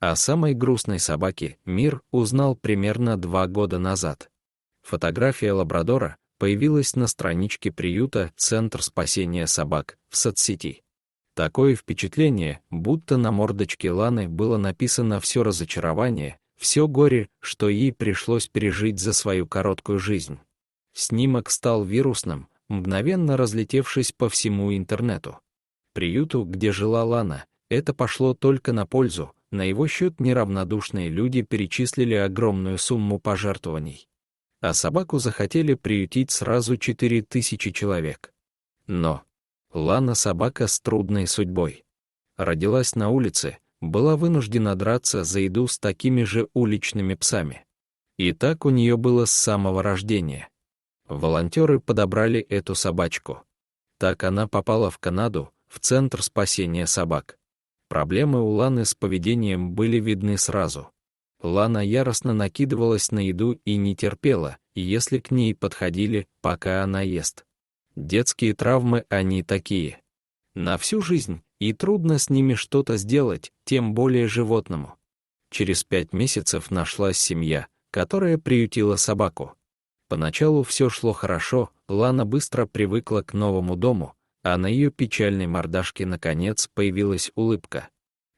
О самой грустной собаке мир узнал примерно 2 года назад. Фотография лабрадора появилась на страничке приюта «Центр спасения собак» в соцсети. Такое впечатление, будто на мордочке Ланы было написано все разочарование, все горе, что ей пришлось пережить за свою короткую жизнь. Снимок стал вирусным, мгновенно разлетевшись по всему интернету. Приюту, где жила Лана, это пошло только на пользу, на его счет неравнодушные люди перечислили огромную сумму пожертвований. А собаку захотели приютить сразу 4000 человек. Но Лана — собака с трудной судьбой. Родилась на улице, была вынуждена драться за еду с такими же уличными псами. И так у нее было с самого рождения. Волонтеры подобрали эту собачку. Так она попала в Канаду, в Центр спасения собак. Проблемы у Ланы с поведением были видны сразу. Лана яростно накидывалась на еду и не терпела, если к ней подходили, пока она ест. Детские травмы они такие. На всю жизнь, и трудно с ними что-то сделать, тем более животному. Через 5 месяцев нашлась семья, которая приютила собаку. Поначалу все шло хорошо, Лана быстро привыкла к новому дому, а на ее печальной мордашке наконец появилась улыбка.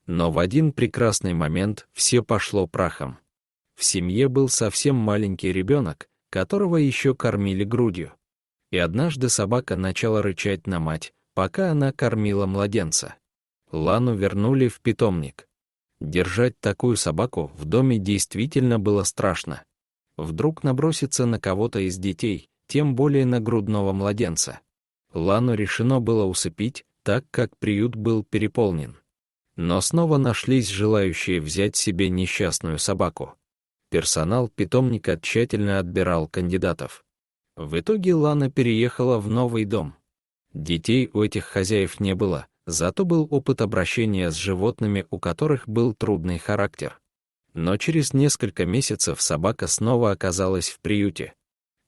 Но в один прекрасный момент все пошло прахом. В семье был совсем маленький ребенок, которого еще кормили грудью. И однажды собака начала рычать на мать, пока она кормила младенца. Лану вернули в питомник. Держать такую собаку в доме действительно было страшно. Вдруг набросится на кого-то из детей, тем более на грудного младенца. Лану решено было усыпить, так как приют был переполнен. Но снова нашлись желающие взять себе несчастную собаку. Персонал питомника тщательно отбирал кандидатов. В итоге Лана переехала в новый дом. Детей у этих хозяев не было, зато был опыт обращения с животными, у которых был трудный характер. Но через несколько месяцев собака снова оказалась в приюте.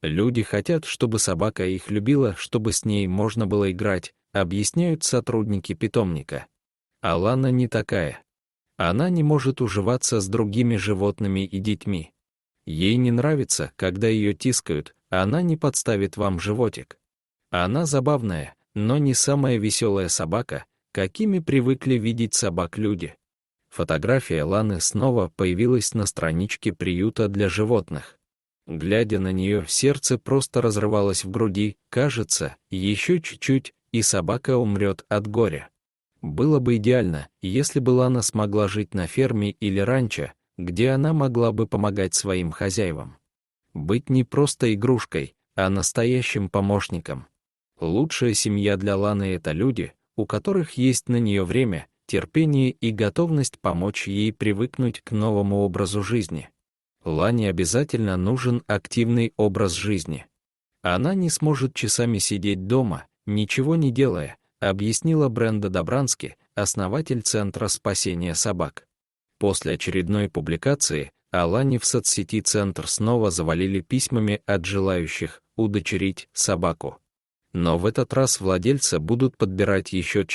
Люди хотят, чтобы собака их любила, чтобы с ней можно было играть, объясняют сотрудники питомника. А Лана не такая. Она не может уживаться с другими животными и детьми. Ей не нравится, когда ее тискают, а она не подставит вам животик. Она забавная, но не самая веселая собака, какими привыкли видеть собак люди. Фотография Ланы снова появилась на страничке приюта для животных. Глядя на нее, сердце просто разрывалось в груди, кажется, еще чуть-чуть, и собака умрет от горя. Было бы идеально, если бы Лана смогла жить на ферме или ранчо, где она могла бы помогать своим хозяевам. Быть не просто игрушкой, а настоящим помощником. Лучшая семья для Ланы — это люди, у которых есть на нее время, терпение и готовность помочь ей привыкнуть к новому образу жизни. Лане обязательно нужен активный образ жизни. Она не сможет часами сидеть дома, ничего не делая, объяснила Бренда Добрански, основатель Центра спасения собак. После очередной публикации о Лане в соцсети Центр снова завалили письмами от желающих удочерить собаку. Но в этот раз владельца будут подбирать еще